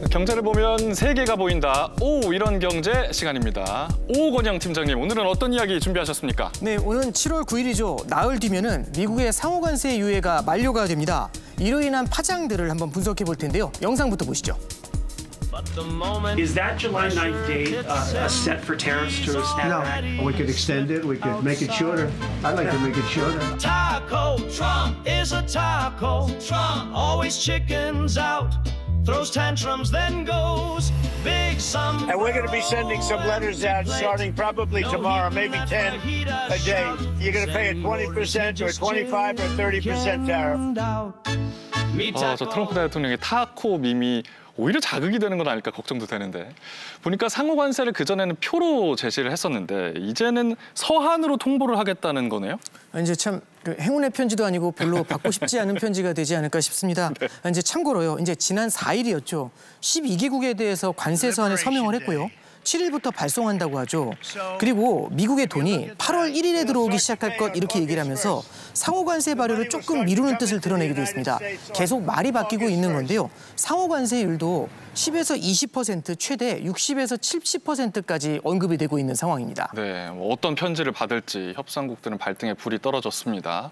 경제를 보면 세계가 보인다. 오, 이런 경제 시간입니다. 오건영 팀장님, 오늘은 어떤 이야기 준비하셨습니까? 네, 오늘 7월 9일이죠. 나흘 뒤면은 미국의 상호관세 유예가 만료가 됩니다. 이로 인한 파장들을 한번 분석해 볼 텐데요. 영상부터 보시죠. Is that July 9th date set for tariffs to snap back? No, we could extend it. We could make it shorter. I'd like to make it shorter. Taco Trump is a taco. Trump always chickens out, throws tantrums, then goes big some. And we're going to be sending some letters out starting probably tomorrow, maybe 10 a day. You're going to pay a 20% or 25 or 30% tariff. 저 트럼프 대통령의 타코 밈이 오히려 자극이 되는 건 아닐까 걱정도 되는데, 보니까 상호관세를 그전에는 표로 제시를 했었는데 이제는 서한으로 통보를 하겠다는 거네요? 이제 참 행운의 편지도 아니고 별로 받고 싶지 않은 편지가 되지 않을까 싶습니다. 네. 이제 참고로요, 이제 지난 4일이었죠. 12개국에 대해서 관세 서한에 서명을 했고요. 7일부터 발송한다고 하죠. 그리고 미국의 돈이 8월 1일에 들어오기 시작할 것 이렇게 얘기를 하면서 상호관세 발효를 조금 미루는 뜻을 드러내기도 했습니다. 계속 말이 바뀌고 있는 건데요. 상호관세율도 10에서 20%, 최대 60에서 70%까지 언급이 되고 있는 상황입니다. 네, 어떤 편지를 받을지 협상국들은 발등에 불이 떨어졌습니다.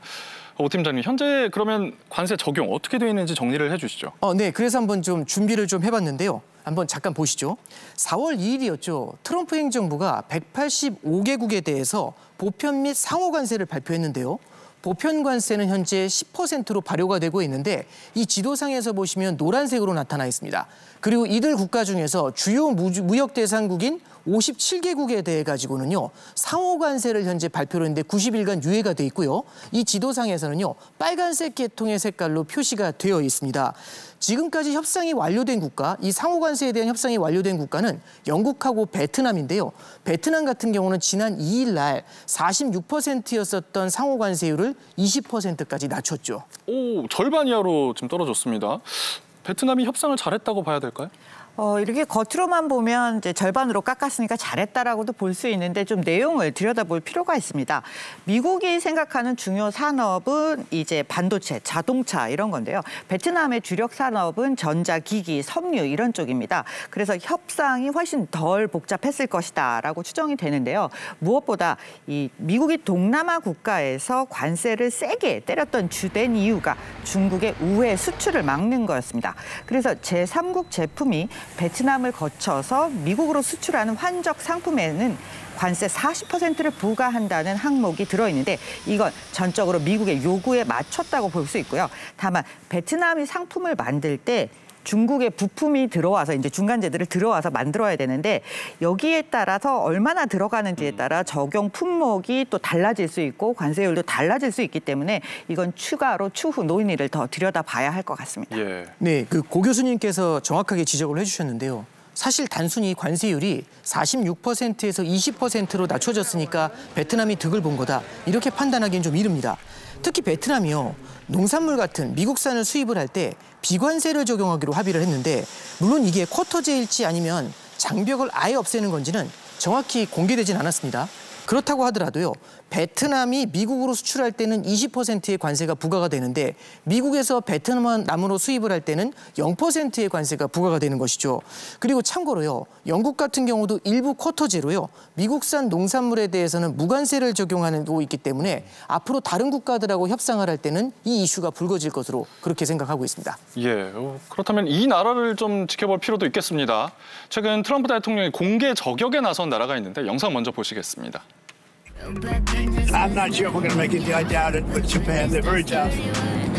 오 팀장님, 현재 그러면 관세 적용 어떻게 되어 있는지 정리를 해주시죠. 네, 그래서 한번 좀 준비를 좀 해봤는데요. 한번 잠깐 보시죠. 4월 2일이었죠. 트럼프 행정부가 185개국에 대해서 보편 및 상호 관세를 발표했는데요. 보편 관세는 현재 10%로 발효가 되고 있는데 이 지도상에서 보시면 노란색으로 나타나 있습니다. 그리고 이들 국가 중에서 주요 무역 대상국인 57개국에 대해 가지고는요, 상호 관세를 현재 발표를 했는데 90일간 유예가 돼 있고요. 이 지도상에서는요, 빨간색 계통의 색깔로 표시가 되어 있습니다. 지금까지 협상이 완료된 국가, 이 상호 관세에 대한 협상이 완료된 국가는 영국하고 베트남인데요. 베트남 같은 경우는 지난 2일 날 46%였었던 상호 관세율을 20%까지 낮췄죠. 오, 절반 이하로 지금 떨어졌습니다. 베트남이 협상을 잘했다고 봐야 될까요? 이렇게 겉으로만 보면 이제 절반으로 깎았으니까 잘했다라고도 볼 수 있는데 좀 내용을 들여다볼 필요가 있습니다. 미국이 생각하는 중요 산업은 이제 반도체, 자동차 이런 건데요. 베트남의 주력 산업은 전자기기, 섬유 이런 쪽입니다. 그래서 협상이 훨씬 덜 복잡했을 것이다라고 추정이 되는데요. 무엇보다 이 미국이 동남아 국가에서 관세를 세게 때렸던 주된 이유가 중국의 우회 수출을 막는 거였습니다. 그래서 제3국 제품이 베트남을 거쳐서 미국으로 수출하는 환적 상품에는 관세 40%를 부과한다는 항목이 들어있는데 이건 전적으로 미국의 요구에 맞췄다고 볼 수 있고요. 다만 베트남이 상품을 만들 때 중국의 부품이 들어와서 이제 중간재들을 들어와서 만들어야 되는데 여기에 따라서 얼마나 들어가는지에 따라 적용 품목이 또 달라질 수 있고 관세율도 달라질 수 있기 때문에 이건 추가로 추후 논의를 더 들여다봐야 할 것 같습니다. 예. 네, 고 교수님께서 정확하게 지적을 해주셨는데요. 사실 단순히 관세율이 46%에서 20%로 낮춰졌으니까 베트남이 득을 본 거다, 이렇게 판단하기는 좀 이릅니다. 특히 베트남이요, 농산물 같은 미국산을 수입을 할 때 비관세를 적용하기로 합의를 했는데, 물론 이게 쿼터제일지 아니면 장벽을 아예 없애는 건지는 정확히 공개되진 않았습니다. 그렇다고 하더라도요, 베트남이 미국으로 수출할 때는 20%의 관세가 부과가 되는데 미국에서 베트남으로 수입을 할 때는 0%의 관세가 부과가 되는 것이죠. 그리고 참고로요, 영국 같은 경우도 일부 쿼터제로요, 미국산 농산물에 대해서는 무관세를 적용하고 있기 때문에 앞으로 다른 국가들하고 협상을 할 때는 이 이슈가 불거질 것으로 그렇게 생각하고 있습니다. 예, 그렇다면 이 나라를 좀 지켜볼 필요도 있겠습니다. 최근 트럼프 대통령이 공개 저격에 나선 나라가 있는데 영상 먼저 보시겠습니다. I'm not sure we're going to make it. I doubt it. But Japan, they're very tough.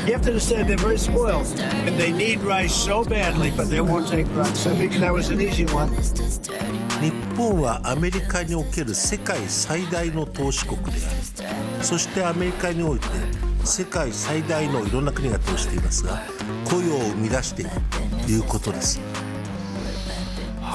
You have to understand they're very spoiled. And they need rice so badly, but they won't take rice. So I think that was an easy one. 日本はアメリカにおける世界最大の投資国である。そしてアメリカにおいて世界最大のいろんな国が投していますが、雇用を生み出しているということです。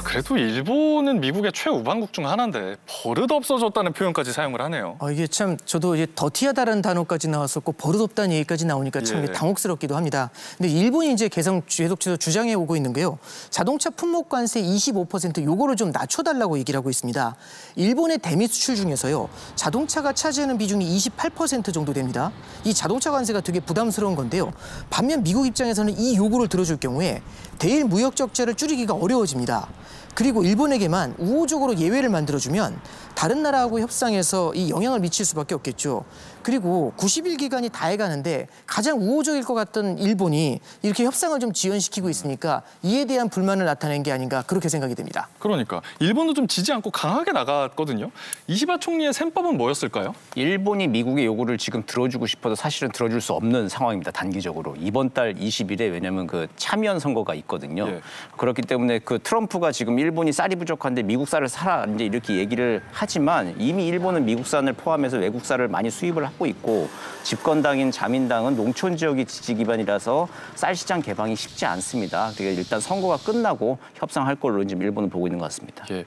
그래도 일본은 미국의 최우방국 중 하나인데 버릇 없어졌다는 표현까지 사용을 하네요. 이게 참 저도 이제 더티하다라는 단어까지 나왔었고 버릇없다는 얘기까지 나오니까 참 예. 당혹스럽기도 합니다. 근데 일본이 이제 계속 주장해 오고 있는 게요. 자동차 품목 관세 25% 요거를 좀 낮춰달라고 얘기를 하고 있습니다. 일본의 대미 수출 중에서요. 자동차가 차지하는 비중이 28% 정도 됩니다. 이 자동차 관세가 되게 부담스러운 건데요. 반면 미국 입장에서는 이 요구를 들어줄 경우에 대일 무역 적자를 줄이기가 어려워집니다. 그리고 일본에게만 우호적으로 예외를 만들어주면 다른 나라하고 협상해서 이 영향을 미칠 수밖에 없겠죠. 그리고 90일 기간이 다 해가는데 가장 우호적일 것 같던 일본이 이렇게 협상을 좀 지연시키고 있으니까 이에 대한 불만을 나타낸 게 아닌가 그렇게 생각이 됩니다. 그러니까 일본도 좀 지지 않고 강하게 나갔거든요. 이시바 총리의 셈법은 뭐였을까요? 일본이 미국의 요구를 지금 들어주고 싶어도 사실은 들어줄 수 없는 상황입니다. 단기적으로. 이번 달 20일에 왜냐하면 그 참여연 선거가 있거든요. 예. 그렇기 때문에 그 트럼프가 지금 일본이 쌀이 부족한데 미국 쌀을 사라 이제 이렇게 얘기를 하지만 이미 일본은 미국산을 포함해서 외국 쌀을 많이 수입을 하고 있고 집권당인 자민당은 농촌 지역이 지지 기반이라서 쌀 시장 개방이 쉽지 않습니다. 그러니까 일단 선거가 끝나고 협상할 걸로 지금 일본은 보고 있는 것 같습니다. 예,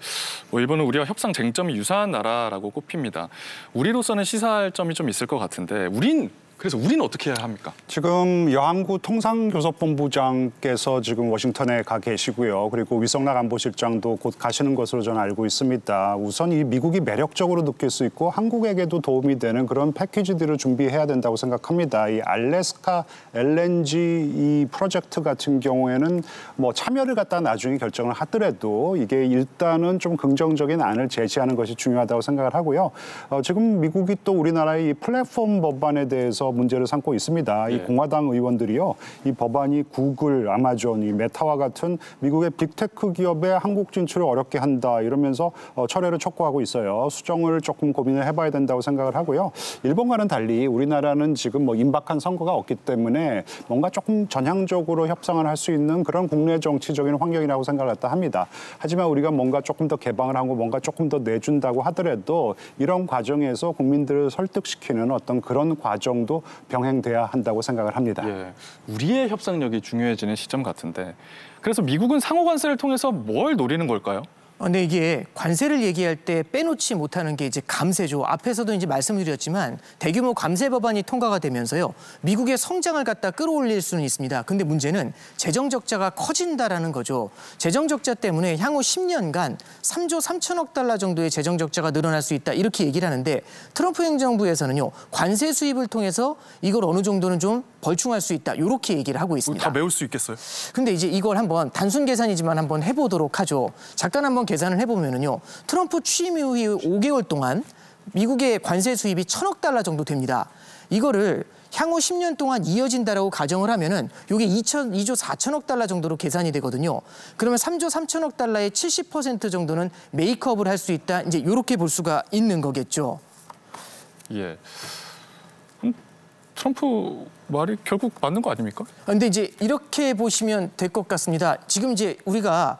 일본은 우리와 협상 쟁점이 유사한 나라라고 꼽힙니다. 우리로서는 시사할 점이 좀 있을 것 같은데 그래서 우리는 어떻게 해야 합니까? 지금 여한구 통상교섭본부장께서 지금 워싱턴에 가 계시고요. 그리고 위성락 안보실장도 곧 가시는 것으로 저는 알고 있습니다. 우선 이 미국이 매력적으로 느낄 수 있고 한국에게도 도움이 되는 그런 패키지들을 준비해야 된다고 생각합니다. 이 알래스카 LNG 이 프로젝트 같은 경우에는 뭐 참여를 갖다 나중에 결정을 하더라도 이게 일단은 좀 긍정적인 안을 제시하는 것이 중요하다고 생각을 하고요. 지금 미국이 또 우리나라의 이 플랫폼 법안에 대해서 문제를 삼고 있습니다. 이 공화당 의원들이요, 이 법안이 구글, 아마존, 이 메타와 같은 미국의 빅테크 기업의 한국 진출을 어렵게 한다 이러면서 철회를 촉구하고 있어요. 수정을 조금 고민을 해봐야 된다고 생각을 하고요. 일본과는 달리 우리나라는 지금 뭐 임박한 선거가 없기 때문에 뭔가 조금 전향적으로 협상을 할 수 있는 그런 국내 정치적인 환경이라고 생각을 합니다. 하지만 우리가 뭔가 조금 더 개방을 하고 뭔가 조금 더 내준다고 하더라도 이런 과정에서 국민들을 설득시키는 어떤 그런 과정도 병행돼야 한다고 생각을 합니다. 예, 우리의 협상력이 중요해지는 시점 같은데 그래서 미국은 상호 관세를 통해서 뭘 노리는 걸까요? 근데 이게 관세를 얘기할 때 빼놓지 못하는 게 이제 감세죠. 앞에서도 이제 말씀드렸지만 대규모 감세 법안이 통과가 되면서요. 미국의 성장을 갖다 끌어올릴 수는 있습니다. 근데 문제는 재정 적자가 커진다라는 거죠. 재정 적자 때문에 향후 10년간 3조 3천억 달러 정도의 재정 적자가 늘어날 수 있다. 이렇게 얘기를 하는데 트럼프 행정부에서는요. 관세 수입을 통해서 이걸 어느 정도는 좀 벌충할 수 있다. 이렇게 얘기를 하고 있습니다. 다 메울 수 있겠어요? 근데 이제 이걸 한번 단순 계산이지만 한번 해보도록 하죠. 잠깐 한번 계산을 해보면은요. 트럼프 취임 이후 5개월 동안 미국의 관세 수입이 1,000억 달러 정도 됩니다. 이거를 향후 10년 동안 이어진다라고 가정을 하면은 이게 2조 4천억 달러 정도로 계산이 되거든요. 그러면 3조 3천억 달러의 70% 정도는 메이크업을 할 수 있다. 이제 이렇게 볼 수가 있는 거겠죠. 예. 트럼프 말이 결국 맞는 거 아닙니까? 근데 이제 이렇게 보시면 될 것 같습니다. 지금 이제 우리가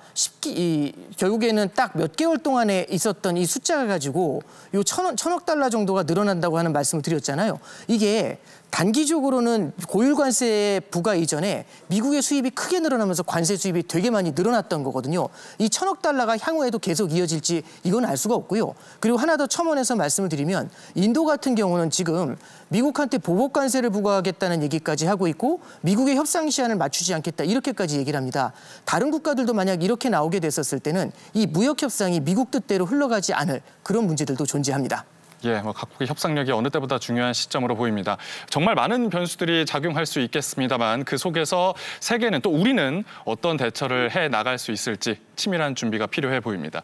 결국에는 딱 몇 개월 동안에 있었던 이 숫자를 가지고 요 1,000억 달러 정도가 늘어난다고 하는 말씀을 드렸잖아요. 이게 단기적으로는 고율 관세 부과 이전에 미국의 수입이 크게 늘어나면서 관세 수입이 되게 많이 늘어났던 거거든요. 이 1,000억 달러가 향후에도 계속 이어질지 이건 알 수가 없고요. 그리고 하나 더 첨언해서 말씀을 드리면 인도 같은 경우는 지금 미국한테 보복 관세를 부과하겠다는 얘기까지 하고 있고 미국의 협상 시한을 맞추지 않겠다 이렇게까지 얘기를 합니다. 다른 국가들도 만약 이렇게 나오게 됐었을 때는 이 무역 협상이 미국 뜻대로 흘러가지 않을 그런 문제들도 존재합니다. 예, 각국의 협상력이 어느 때보다 중요한 시점으로 보입니다. 정말 많은 변수들이 작용할 수 있겠습니다만 그 속에서 세계는 또 우리는 어떤 대처를 해 나갈 수 있을지 치밀한 준비가 필요해 보입니다.